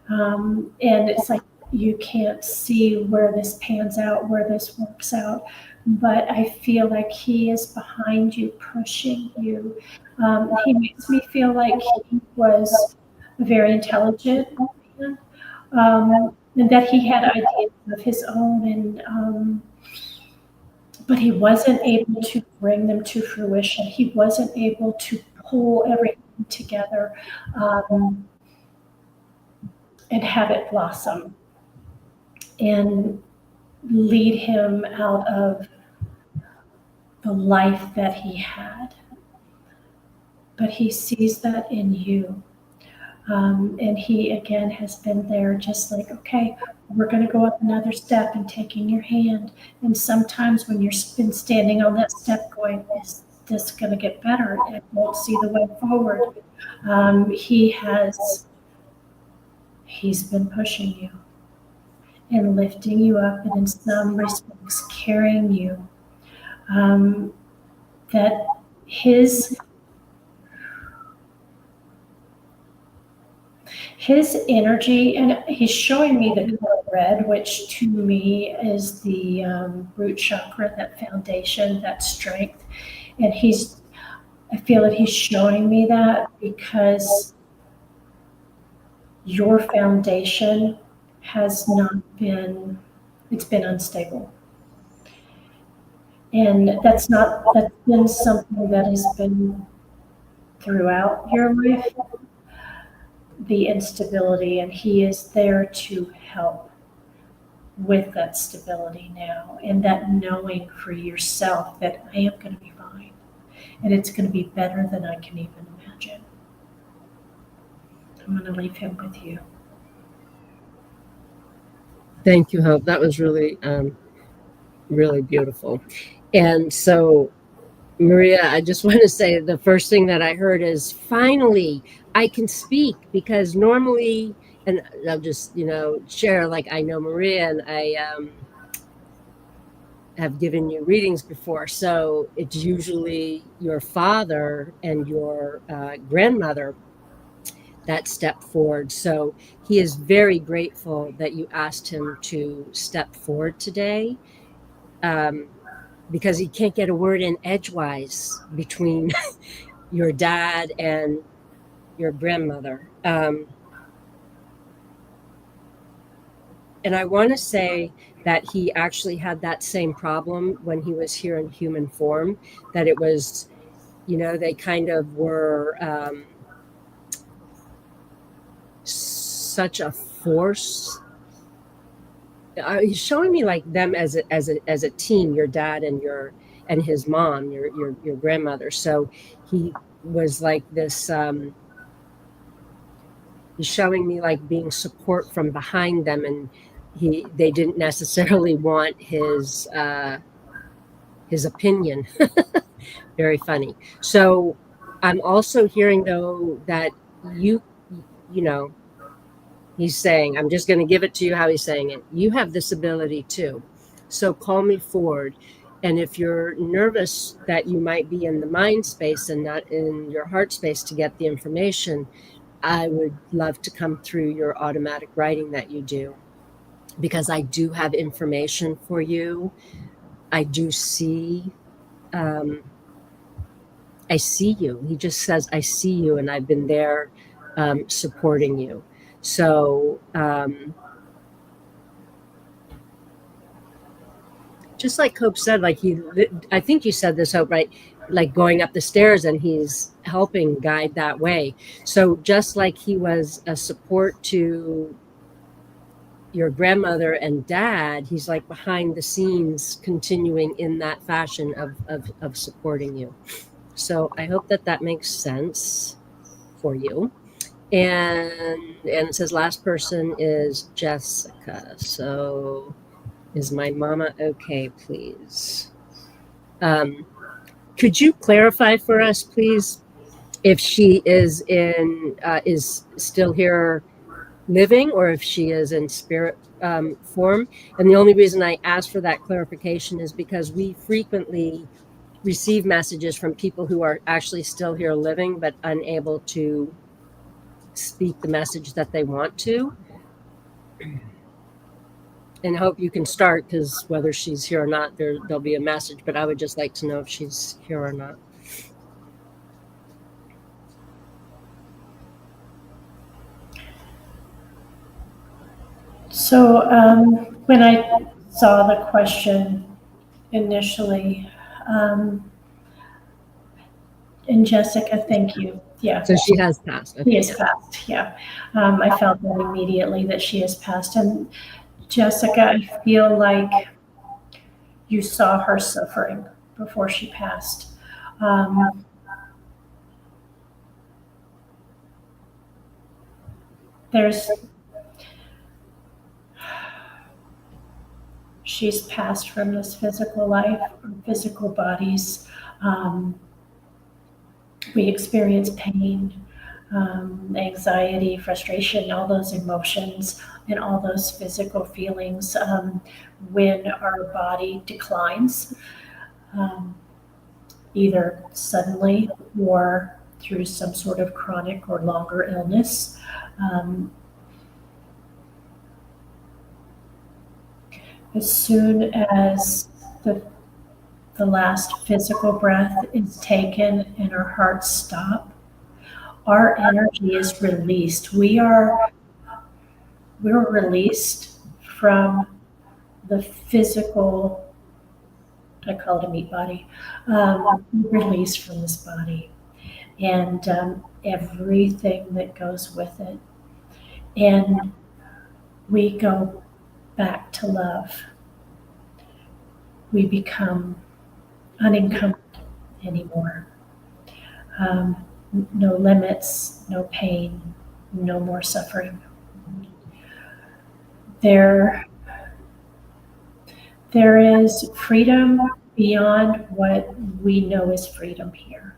And it's like you can't see where this pans out, where this works out. But I feel like he is behind you, pushing you. He makes me feel like he was a very intelligent man, and that he had ideas of his own, but he wasn't able to bring them to fruition. He wasn't able to pull everything together and have it blossom and lead him out of the life that he had. But he sees that in you. And he, again, has been there just like, okay, we're going to go up another step, and taking your hand. And sometimes when you've been standing on that step going, is this going to get better? I won't see the way forward. He's been pushing you and lifting you up, and in some respects carrying you. That his energy, and he's showing me the color red, which to me is the root chakra, that foundation, that strength. And I feel that he's showing me that because your foundation has not been, it's been unstable. And that's been something that has been throughout your life, the instability, and he is there to help with that stability now, and that knowing for yourself that I am going to be fine and it's going to be better than I can even imagine. I'm going to leave him with you. Thank you, Hope. That was really, really beautiful. And so, Maria, I just want to say the first thing that I heard is finally I can speak, because normally, and I'll just, share, like, I know Maria and I have given you readings before. So it's usually your father and your grandmother that step forward. So he is very grateful that you asked him to step forward today, because he can't get a word in edgewise between your dad and your grandmother. And I want to say that he actually had that same problem when he was here in human form, that it was, they kind of were such a force. He's showing me like them as a team, your dad and his mom, your grandmother. So he was like this. He's showing me like being support from behind them, and they didn't necessarily want his opinion. Very funny. So I'm also hearing though that you know he's saying, I'm just going to give it to you how he's saying it. You have this ability too. So call me forward. And if you're nervous that you might be in the mind space and not in your heart space to get the information, I would love to come through your automatic writing that you do, because I do have information for you. I do see, I see you. He just says, I see you, and I've been there supporting you. So, just like Hope said, like I think you said this, Hope, right? Like going up the stairs and he's helping guide that way. So just like he was a support to your grandmother and dad, he's like behind the scenes continuing in that fashion of supporting you. So I hope that makes sense for you. And it says last person is Jessica. So is my mama okay, please? Could you clarify for us, please, if she is still here living, or if she is in spirit form? And the only reason I ask for that clarification is because we frequently receive messages from people who are actually still here living but unable to speak the message that they want to. And hope you can start, because whether she's here or not, there'll be a message, but I would just like to know if she's here or not. So when I saw the question initially, and Jessica, thank you. Yeah. So she has passed. Okay, she has passed. Yeah. I felt that immediately that she has passed. And Jessica, I feel like you saw her suffering before she passed. She's passed from this physical life, physical bodies. We experience pain, anxiety, frustration, all those emotions and all those physical feelings when our body declines, either suddenly or through some sort of chronic or longer illness. As soon as the last physical breath is taken and our hearts stop, our energy is released. We're released from the physical, I call it a meat body, released from this body and everything that goes with it. And we go back to love. We become unencumbered anymore. No limits, no pain, no more suffering. There is freedom beyond what we know is freedom here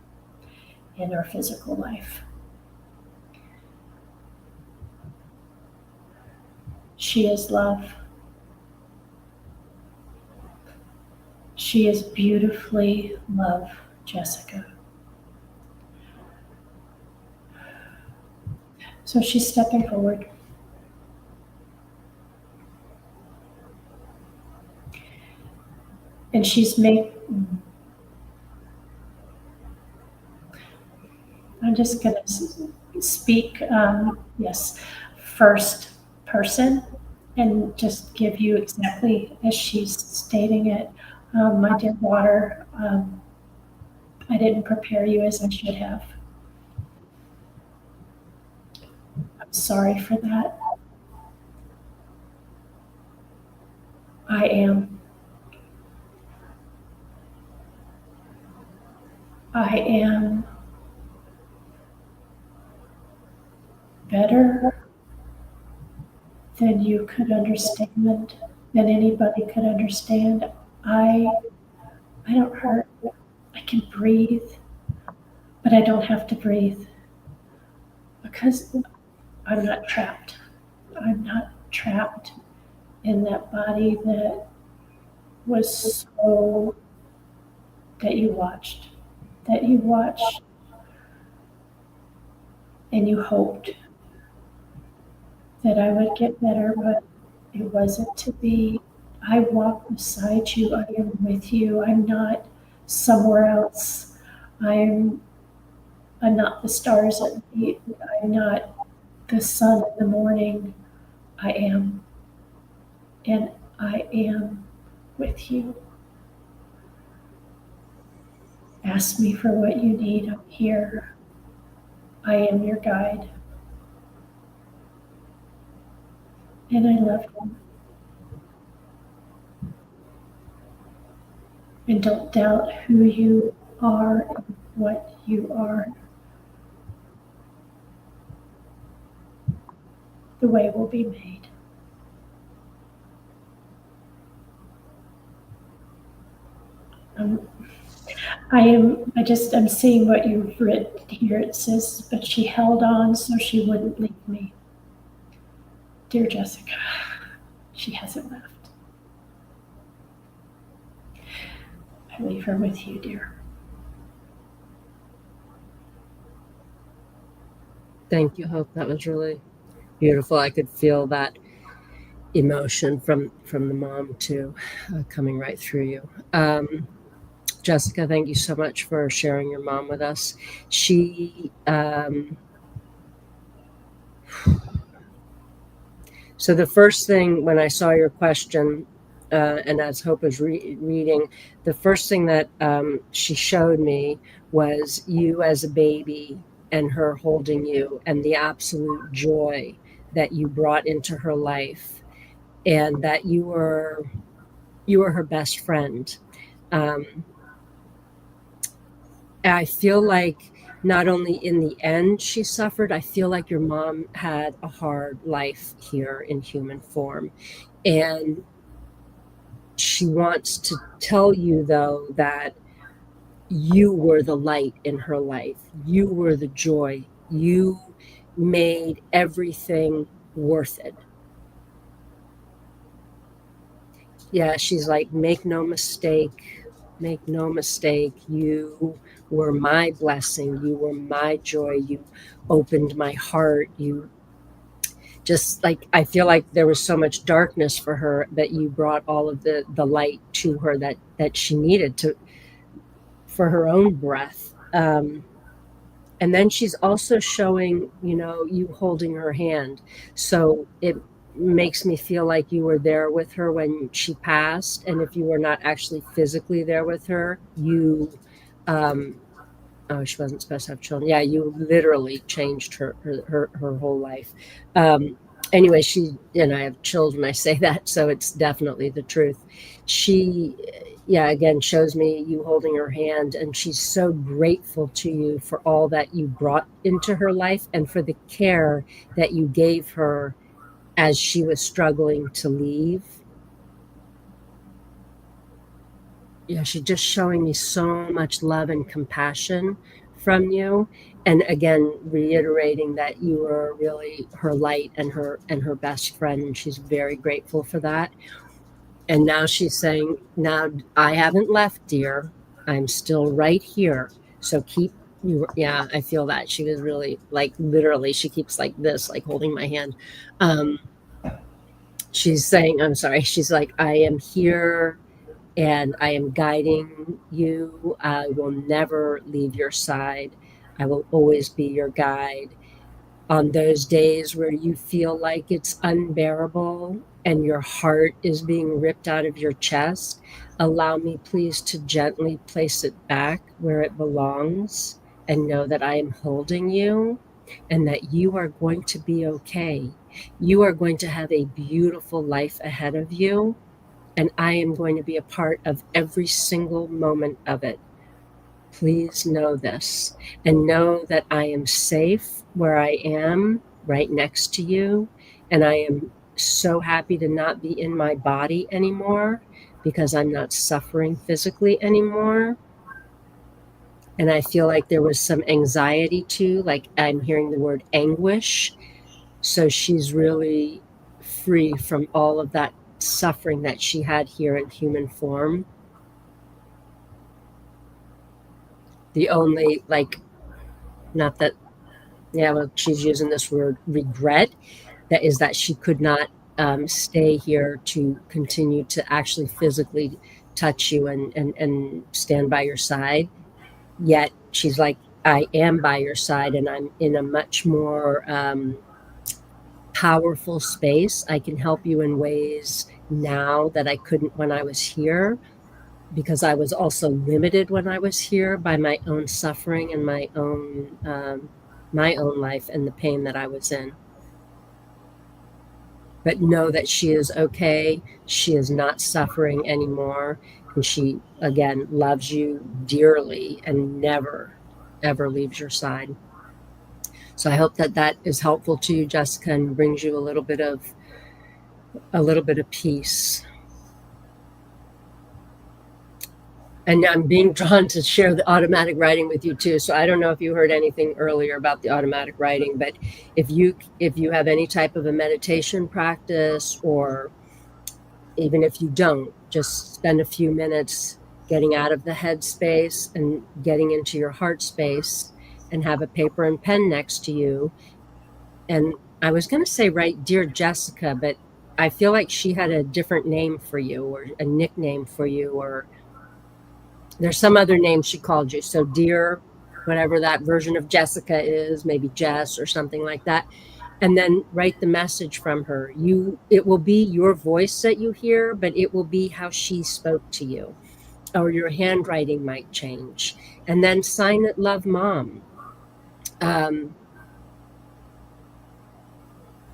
in our physical life. She is love. She is beautifully love, Jessica. So she's stepping forward. And she's I'm just going to speak, yes, first person and just give you exactly as she's stating it. My dear daughter, I didn't prepare you as I should have. I'm sorry for that. I am. I am better than you could understand, than anybody could understand. I don't hurt. I can breathe, but I don't have to breathe because I'm not trapped. I'm not trapped in that body that was so, that you watched and you hoped that I would get better, but it wasn't to be. I walk beside you. I am with you. I'm not somewhere else. I'm not the stars at night. I'm not the sun in the morning. I am. And I am with you. Ask me for what you need. I'm here. I am your guide. And I love you. And don't doubt who you are and what you are. The way will be made. I'm seeing what you've written here. It says, but she held on so she wouldn't leave me. Dear Jessica, she hasn't left. I leave her with you, dear. Thank you, Hope. That was really beautiful. I could feel that emotion from the mom too, coming right through you. Jessica, thank you so much for sharing your mom with us. She so the first thing when I saw your question, and as Hope was reading, the first thing that she showed me was you as a baby and her holding you and the absolute joy that you brought into her life, and that you were her best friend. I feel like not only in the end she suffered, I feel like your mom had a hard life here in human form. And she wants to tell you, though, that you were the light in her life. You were the joy. You made everything worth it. Yeah, she's like, make no mistake. Make no mistake. You were my blessing. You were my joy. You opened my heart. You just like, I feel like there was so much darkness for her that you brought all of the light to her that she needed for her own breath. And then she's also showing, you holding her hand. So it makes me feel like you were there with her when she passed. And if you were not actually physically there with her, you, she wasn't supposed to have children. Yeah, you literally changed her whole life. anyway, she, and I have chills when I say that, so it's definitely the truth. She, yeah, again, shows me you holding her hand, and she's so grateful to you for all that you brought into her life and for the care that you gave her as she was struggling to leave. Yeah, she's just showing me so much love and compassion from you. And again, reiterating that you were really her light and her best friend, and she's very grateful for that. And now she's saying, now I haven't left, dear. I'm still right here. So keep you, yeah, I feel that. She was really like literally, she keeps like this, like holding my hand. Um, she's saying, I'm sorry, she's like, I am here and I am guiding you. I will never leave your side. I will always be your guide. On those days where you feel like it's unbearable and your heart is being ripped out of your chest, allow me, please, to gently place it back where it belongs and know that I am holding you and that you are going to be okay. You are going to have a beautiful life ahead of you, and I am going to be a part of every single moment of it. Please know this and know that I am safe where I am right next to you. And I am so happy to not be in my body anymore because I'm not suffering physically anymore. And I feel like there was some anxiety too, like I'm hearing the word anguish. So she's really free from all of that suffering that she had here in human form. The only, like, not that, yeah, well, she's using this word regret, that is that she could not stay here to continue to actually physically touch you and stand by your side. Yet she's like, I am by your side and I'm in a much more powerful space. I can help you in ways now that I couldn't when I was here, because I was also limited when I was here by my own suffering and my own life and the pain that I was in. But know that she is okay. She is not suffering anymore. And she, again, loves you dearly and never, ever leaves your side. So I hope that that is helpful to you, Jessica, and brings you a little bit of peace. And I'm being drawn to share the automatic writing with you too. So I don't know if you heard anything earlier about the automatic writing, but if you have any type of a meditation practice, or even if you don't, just spend a few minutes getting out of the head space and getting into your heart space, and have a paper and pen next to you. And I was going to say, write Dear Jessica, but I feel like she had a different name for you, or a nickname for you, or there's some other name she called you. So dear, whatever that version of Jessica is, maybe Jess or something like that. And then write the message from her. It will be your voice that you hear, but it will be how she spoke to you. Or your handwriting might change. And then sign it, Love Mom.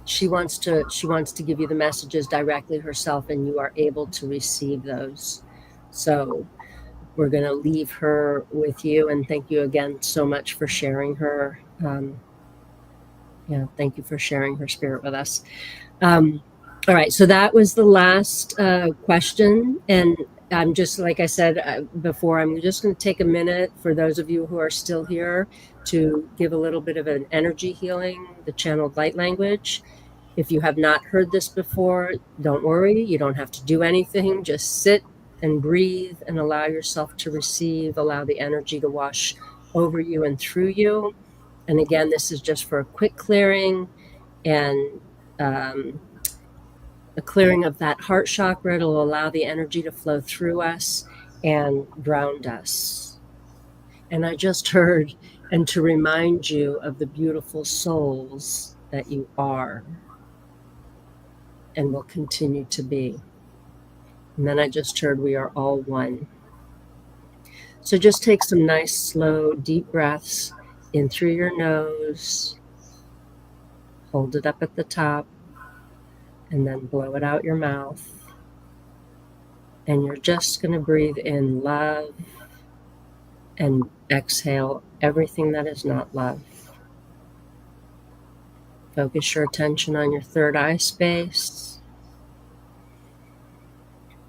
She wants to give you the messages directly herself, and you are able to receive those. So we're going to leave her with you, and thank you again so much for sharing her. Thank you for sharing her spirit with us. All right, so that was the last question, and I'm just, like I said before, I'm just going to take a minute for those of you who are still here to give a little bit of an energy healing, the channeled light language. If you have not heard this before, don't worry, you don't have to do anything. Just sit and breathe and allow yourself to receive, allow the energy to wash over you and through you. And again, this is just for a quick clearing and a clearing of that heart chakra. It'll allow the energy to flow through us and ground us. And I just heard, and to remind you of the beautiful souls that you are and will continue to be. And then I just heard, we are all one. So just take some nice, slow, deep breaths in through your nose. Hold it up at the top. and then blow it out your mouth. And you're just going to breathe in love and exhale everything that is not love. Focus your attention on your third eye space.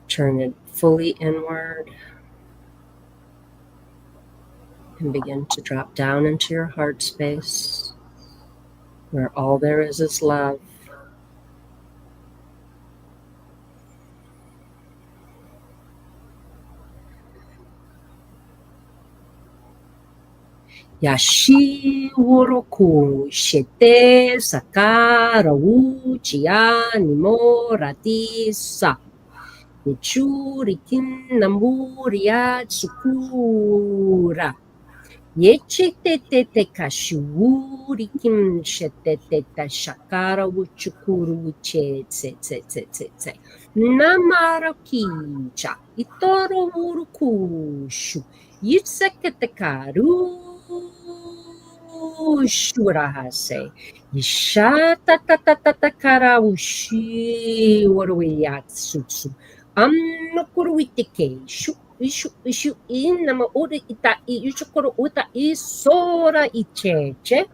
Turn it fully inward and begin to drop down into your heart space, where all there is love. Yashi Woroku Shete Sakara Uchiya Nimorati Sa Nichurikin Namuria Tsukura Yechete Kashuurikim Shetete Shakara Wuchukuru Uche Tse Namarakicha Itoro Urukushu Yitseketekaru Shurahase Yishata Tatakara Ushi Waruyatsu Amnokuruitike Ishu in nama uri ita yushukuru uta isora icheche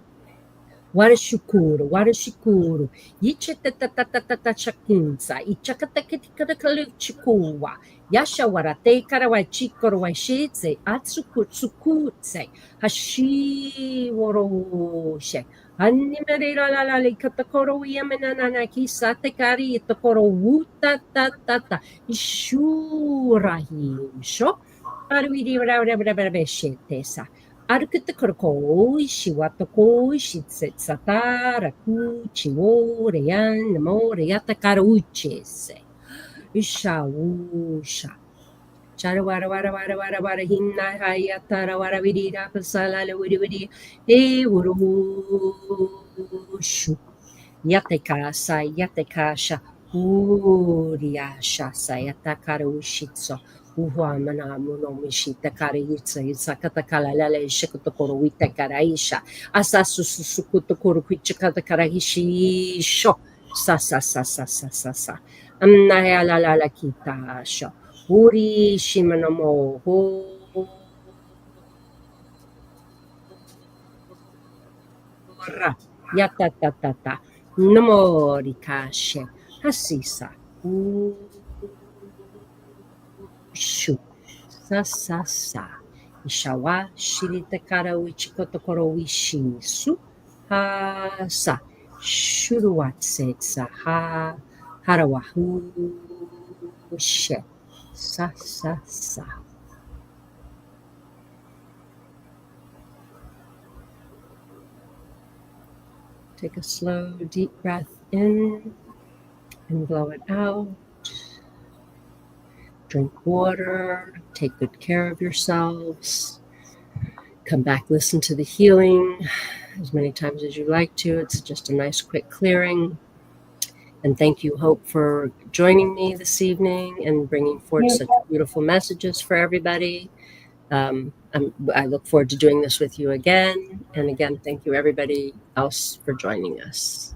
warashukuru yiche tata shakinsa ichakatakitikalu chikuwa yasha warate karawa chikoro wa shitse atsukutse hashi woroshe animerira la katakoro yamenana kisate kari tokoro wuta tata ishurahisho arwiribeshitesa Arkutakoro, Shiwatoko, Shitsatara, Kuchi, Orean, Moriata Karuches, Ishawusha, Charawara, Hina, Hayatara, Waravida, Pasala, Widi, Urushu, Yatekasha, Uriasha, Sayatakarushitso. Uhuamana munomishita karitsa isakatakala lale shikotokoro wita karaisha asasu susukutokoro kwichikata karaishi sho sa amnaya la kita sho uri shimanomo ho yata namori kashe hasisa Shu sa Ishawa Shiritakara Wichikotokoro Wishisu Ha sa Shuruwatsetsa Ha Harawahu She sa Take a slow deep breath in and blow it out. Drink water, take good care of yourselves. Come back, listen to the healing as many times as you like to. It's just a nice quick clearing. And thank you, Hope, for joining me this evening and bringing forth such beautiful messages for everybody. I look forward to doing this with you again. And again, thank you everybody else for joining us.